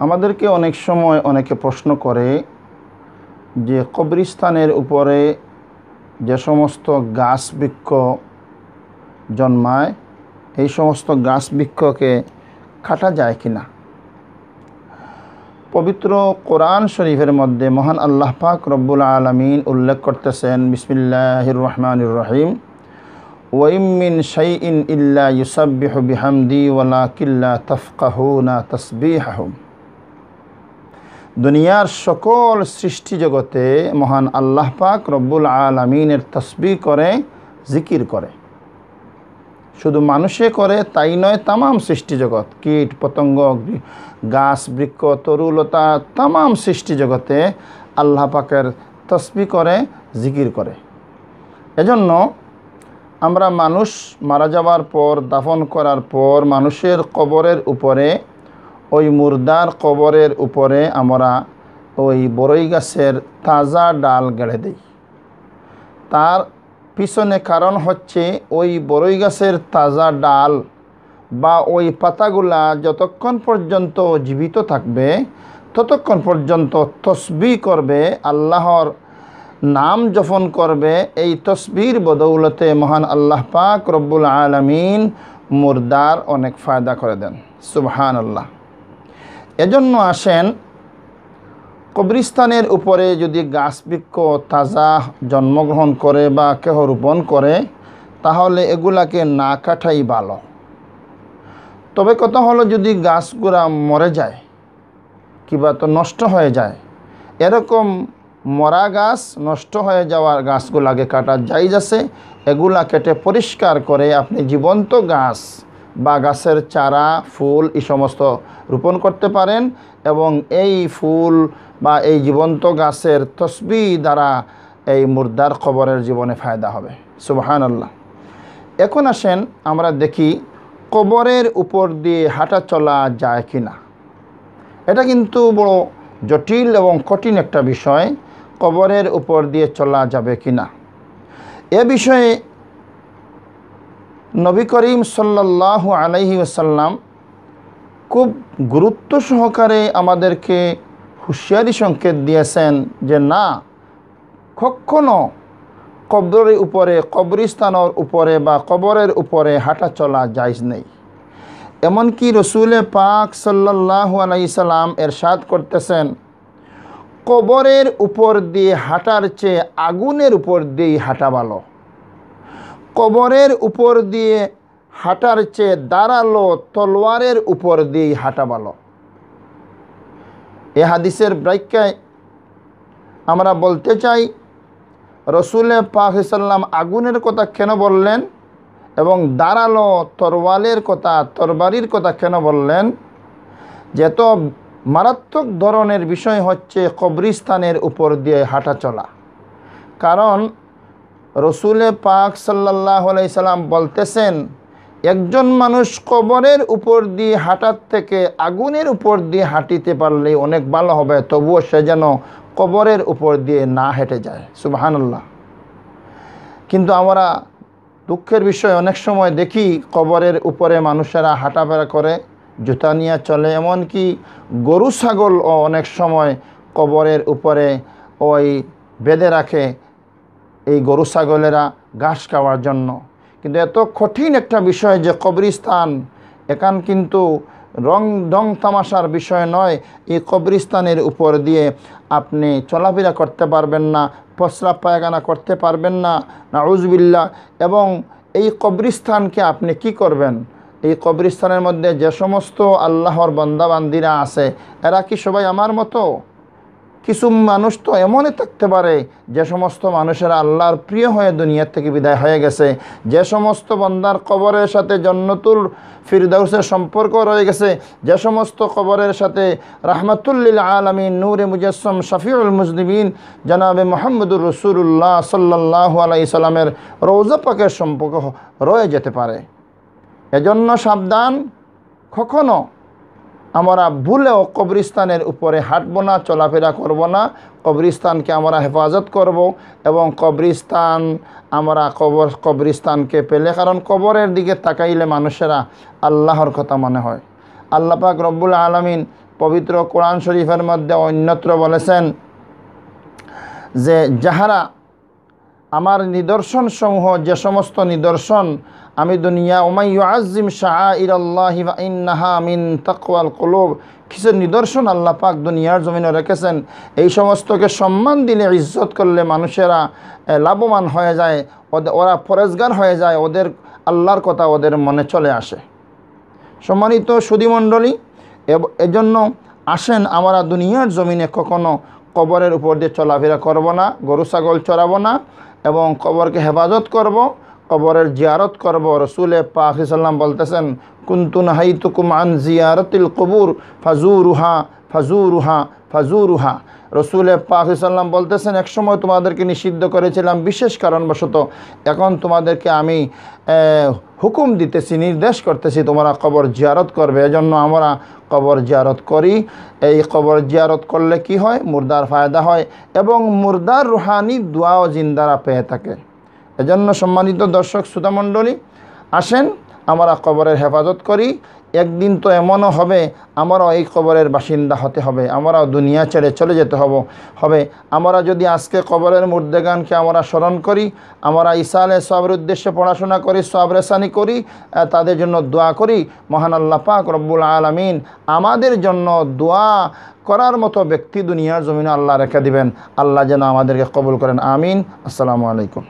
আমাদেরকে অনেক সময় অনেকে প্রশ্ন করে যে কবরস্থানের উপরে যে সমস্ত গাছ বৃক্ষ জন্মায় এই সমস্ত গাছ বৃক্ষকে কাটা যায় কিনা। পবিত্র কোরআন শরীফের মধ্যে মহান আল্লাহ পাক রব্বুল আলামিন উল্লেখ করতেছেন, বিসমিল্লাহির রহমানির রহিম, ওয়াইম মিন শাইইন ইল্লা ইউসাব্বিহু বিহামদি ওয়ালাকিল্লা তাফকাহুনা তাসবিহাহুম। দুনিয়ার সকল সৃষ্টি জগতে মহান আল্লাহ পাক রব্বুল আলামিনের তসবিহ করে, জিকির করে। শুধু মানুষে করে তাই নয়, তামাম সৃষ্টি জগৎ, কীট পতঙ্গ, গাছ বৃক্ষ তরুলতা, তামাম সৃষ্টি জগতে আল্লাহ পাকের তসবিহ করে, জিকির করে। এজন্য আমরা মানুষ মারা যাওয়ার পর, দাফন করার পর মানুষের কবরের উপরে, ওই মুর্দার কবরের উপরে আমরা ওই বড়ই গাছের তাজা ডাল গেড়ে দিই। তার পিছনে কারণ হচ্ছে ওই বড়ই গাছের তাজা ডাল বা ওই পাতাগুলা যতক্ষণ পর্যন্ত জীবিত থাকবে ততক্ষণ পর্যন্ত তসবিহ করবে, আল্লাহর নাম জপন করবে। এই তসবির বদৌলতে মহান আল্লাহ পাক রব্বুল আলামিন মুর্দার অনেক ফায়দা করে দেন। সুবহানাল্লাহ। এজন্য আসেন, কবরস্থানের উপরে যদি গাছ বৃক্ষ তাজা জন্মগ্রহণ করে বা কেহ রোপণ করে তাহলে এগুলাকে না কাটাই ভালো। তবে কথা হলো, যদি গাছগুলা মরে যায় কিবা তো নষ্ট হয়ে যায়, এরকম মরা গাছ, নষ্ট হয়ে যাওয়ার গাছগুলাকে কাটা জায়েজ আছে। এগুলা কেটে পরিষ্কার করে আপনি জীবন্ত গাছ বা গাছের চারা, ফুল এই সমস্ত রোপণ করতে পারেন এবং এই ফুল বা এই জীবন্ত গাছের তসবিহ দ্বারা এই মুর্দার কবরের জীবনে ফায়দা হবে। সুবহানাল্লাহ। এখন আসেন আমরা দেখি কবরের উপর দিয়ে হাঁটা চলা যায় কি না। এটা কিন্তু বড় জটিল এবং কঠিন একটা বিষয়, কবরের উপর দিয়ে চলা যাবে কি না। এ বিষয়ে নবী করিম সাল্লাল্লাহু আলাইহি ওয়াসাল্লাম খুব গুরুত্ব সহকারে আমাদেরকে হুঁশিয়ারি সংকেত দিয়েছেন যে না, কখনো কবরের উপরে, কবরস্থানের উপরে বা কবরের উপরে হাঁটা চলা জায়েজ নেই। এমনকি রসুল পাক সাল্লাল্লাহু আলাইহি সাল্লাম এরশাদ করতেছেন, কবরের উপর দিয়ে হাঁটার চেয়ে আগুনের উপর দিয়ে হাঁটা ভালো। কবরের উপর দিয়ে হাঁটার চেয়ে দাঁড়ালো তলোয়ারের উপর দিয়ে হাঁটা ভালো। এ হাদিসের ব্যাখ্যায় আমরা বলতে চাই, রসুল পাক সাল্লাম আগুনের কথা কেন বললেন এবং দাঁড়ালো তরবারির কথা কেন বললেন? যেত মারাত্মক ধরনের বিষয় হচ্ছে কবরস্থানের উপর দিয়ে হাঁটা চলা। কারণ রসুল পাক সাল্লাল্লাহু আলাইহি সাল্লাম বলতেছেন, একজন মানুষ কবরের উপর দিয়ে হাঁটার থেকে আগুনের উপর দিয়ে হাঁটিতে পারলে অনেক ভালো হবে, তবুও সে যেন কবরের উপর দিয়ে না হেঁটে যায়। সুবহানাল্লাহ। কিন্তু আমরা দুঃখের বিষয় অনেক সময় দেখি কবরের উপরে মানুষেরা হাঁটাফেরা করে, জুতা নিয়ে চলে, এমনকি গরু ছাগলও অনেক সময় কবরের উপরে ওই বেঁধে রাখে এই গরু ছাগলেরা ঘাস খাওয়ার জন্য। কিন্তু এত কঠিন একটা বিষয় যে কবরস্থান, এখান কিন্তু রং তামাশার বিষয় নয়। এই কবরস্থানের উপর দিয়ে আপনি চলাফেরা করতে পারবেন না, প্রস্রাব পায়খানা করতে পারবেন না, নাউজুবিল্লাহ। এবং এই কবরস্থানকে আপনি কি করবেন? এই কবরস্থানের মধ্যে যে সমস্ত আল্লাহর বান্দা বান্দিরা আছে, এরা কি সবাই আমার মতো? কিছু মানুষ তো এমনই থাকতে পারে যে সমস্ত মানুষেরা আল্লাহর প্রিয় হয়ে দুনিয়ার থেকে বিদায় হয়ে গেছে, যে সমস্ত বান্দার কবরের সাথে জান্নাতুল ফিরদাউসের সম্পর্ক রয়ে গেছে, যে সমস্ত কবরের সাথে রাহমাতুল লিল আলামিন নূরে মুজাসসাম শফিউল মুজনিবিন জনাবে মুহাম্মদুর রাসূলুল্লাহ সাল্লাল্লাহু আলাইহি সাল্লামের রওজা পাকের সম্পর্ক রয়ে যেতে পারে। এজন্য সাবধান, কখনো আমরা ভুলেও কবরস্থানের উপরে হাঁটব না, চলাফেরা করব না। কবরস্থানকে আমরা হেফাজত করব এবং কবরস্থানকে পেলে, কারণ কবরের দিকে তাকাইলে মানুষেরা আল্লাহর কথা মনে হয়। আল্লাহ পাক রব্বুল আলামিন পবিত্র কোরআন শরীফের মধ্যে অন্যত্র বলেছেন যে যাহারা আমার নিদর্শন সমূহ, যে সমস্ত নিদর্শন আমি দুনিয়া ওমাই ইউআজ্জিম শাআইরাল্লাহি ফা ইন্নাহা মিন তাকওয়াল কুলুব, কিছু নিদর্শন আল্লাহ পাক দুনিয়ার জমিনে রেখেছেন, এই সমস্তকে সম্মান দিলে, ইজ্জত করলে মানুষেরা লাভবান হয়ে যায়, ওরা পরেজগার হয়ে যায়, ওদের আল্লাহর কথা ওদের মনে চলে আসে। সম্মানিত সুধীমণ্ডলী, এজন্য আসেন আমরা দুনিয়ার জমিনে কখনো কবরের উপর দিয়ে চলাফেরা করব না, গরু ছাগল চড়াবো না, এবং কবরকে হেফাজত করব, কবরের জিয়ারত করব। রসুল পাক সাল্লাম বলতেছেন, কুনতু নাহাইতুকুম আন জিয়ারতিল কুবুর ফাজুরুহা ফাজুরুহা ফাজুরুহা। রসুল পাক সাল্লাম বলতেছেন, একসময় তোমাদেরকে নিষিদ্ধ করেছিলাম বিশেষ কারণবশত, এখন তোমাদেরকে আমি হুকুম দিতেছি, নির্দেশ করতেছি, তোমরা কবর জিয়ারত করবে। এজন্য আমরা কবর জিয়ারত করি। এই কবর জিয়ারত করলে কি হয়? মুর্দার ফায়দা হয় এবং মুর্দার রুহানি দোয়াও জিন্দারা পেয়ে থাকে। এজন্য সম্মানিত দর্শক শ্রোতামণ্ডলী, আসেন আমরা কবরের হেফাজত করি। একদিন তো এমনও হবে আমরাও এই কবরের বাসিন্দা হতে হবে, আমরাও দুনিয়া ছেড়ে চলে যেতে হবে। আমরা যদি আজকে কবরের মুর্দেগানকে আমরা স্মরণ করি, আমরা ঈসা আলাইহিস সালামের উদ্দেশ্যে পড়াশোনা করি, সবরেসানি করি, তাদের জন্য দোয়া করি, মহান আল্লাহ পাক রব্বুল আলামিন আমাদের জন্য দোয়া করার মতো ব্যক্তি দুনিয়ার জমিনে আল্লাহ রেখে দিবেন। আল্লাহ যেন আমাদেরকে কবুল করেন, আমিন। আসসালামু আলাইকুম।